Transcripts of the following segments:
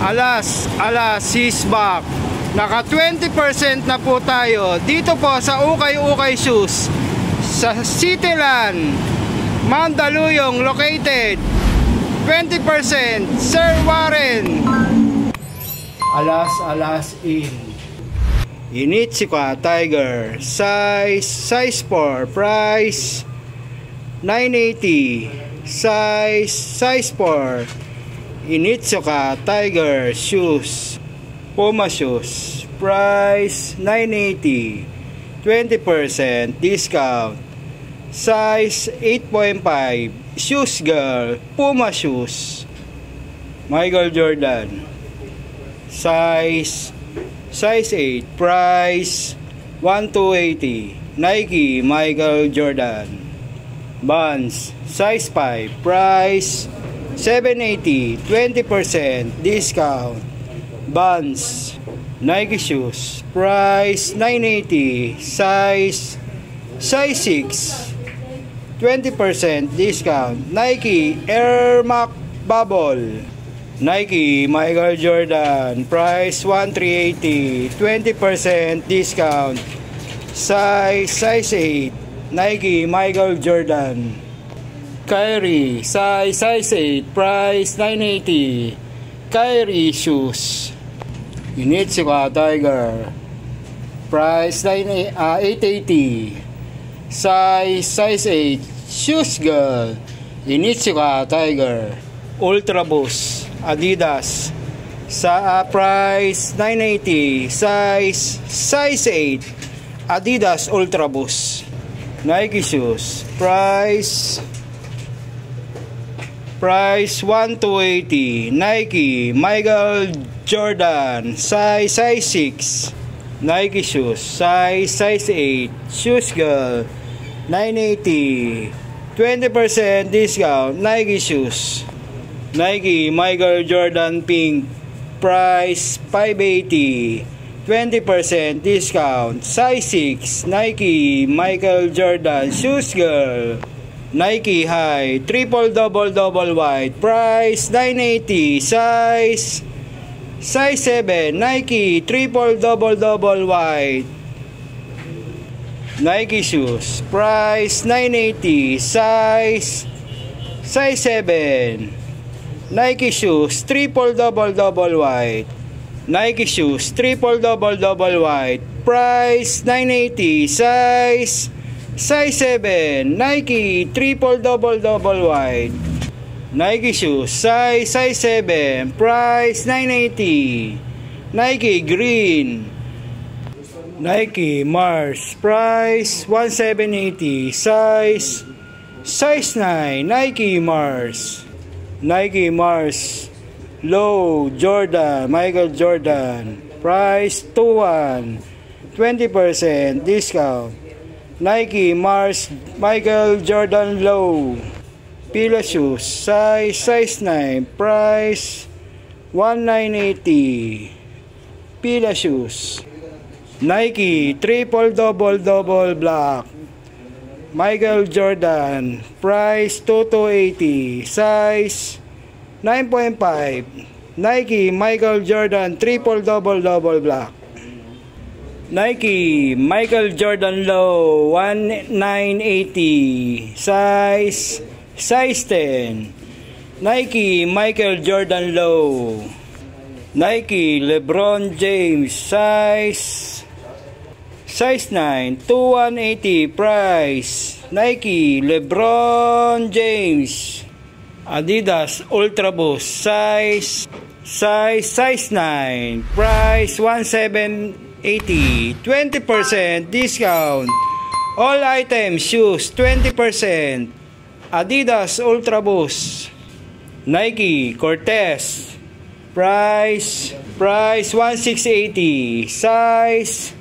Alas is back. Naka 20% na po tayo dito po sa Ukay-Ukay Shoes sa Cityland, Mandaluyong located. 20% Sir Warren. Alas in Onitsuka Tiger size 4, price 980. Size 4 Onitsuka Tiger shoes, Puma shoes, price 980, 20% discount. Size 8.5 shoes girl, Puma shoes, Michael Jordan. Size 8, price 1280, Nike Michael Jordan. Vans size 5, price 780, 20% discount. Vans Nike shoes, price 980, size 6, 20% discount. Nike Air Max Bubble, Nike Michael Jordan, price 1380, 20% discount. Size 8, Nike Michael Jordan. Kyrie size 8, price 980, Kyrie shoes. Onitsuka Tiger, price 880, size 8 shoes girl, Onitsuka Tiger. Ultra Boost Adidas sa price 980, size 8 Adidas Ultra Boost. Nike shoes, price 1280, Nike Michael Jordan, size 6 Nike shoes, size 8 shoes girl, 980, 20% discount. Nike shoes, Nike Michael Jordan pink, price 580, 20% discount. Size 6 Nike Michael Jordan shoes girl, Nike high triple double white, price 980, size 7 Nike triple double white. Nike shoes, price 980, size 7 Nike shoes triple double white. Nike shoes triple double white, price 980, size 7 Nike triple double white. Nike shoes, size 7, price 980. Nike green, Nike Mars, price 1780, size 9 Nike Mars. Nike Mars low Jordan Michael Jordan, price 21, 20% discount. Nike Mars Michael Jordan low Pila shoes, size 9, price 1980. Pila shoes. Nike triple double black Michael Jordan, price 2280, size 9.5 Nike Michael Jordan triple double black. Nike Michael Jordan low 1980, size 10 Nike Michael Jordan low. Nike LeBron James, size 9 2180, price Nike LeBron James. Adidas Ultra Boost, size 9, price 1780, 20% discount. All items shoes 20%. Adidas Ultra Boost. Nike Cortez, price 1680, size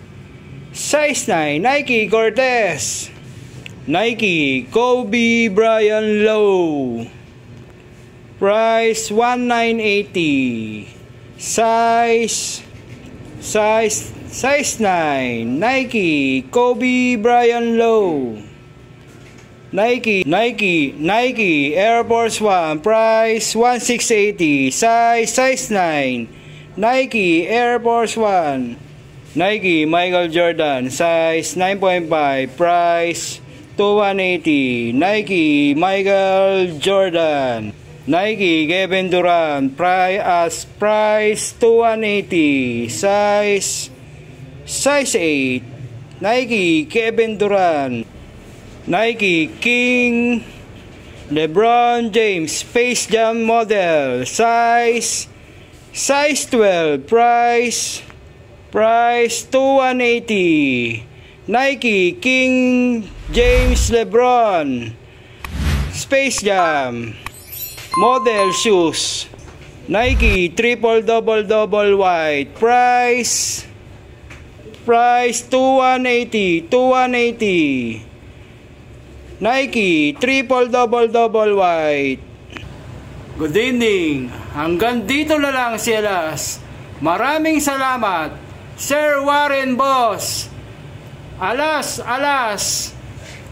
9 Nike Cortez. Nike Kobe Bryant low, price 1980, size 9 Nike Kobe Bryant low. Nike Air Force 1, price 1680, size 9. Nike Air Force 1. Nike Michael Jordan, size 9.5, price 2180. Nike Michael Jordan. Nike Kevin Durant, price 2180, size 8. Nike Kevin Durant. Nike King LeBron James Space Jam model, size 12, price 2180. Nike King James LeBron Space Jam model shoes. Nike triple double white, price 2180. Nike triple double white. Good evening. Hanggang dito na lang si Alas. Maraming salamat, Sir Warren Boss. Alas.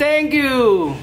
Thank you.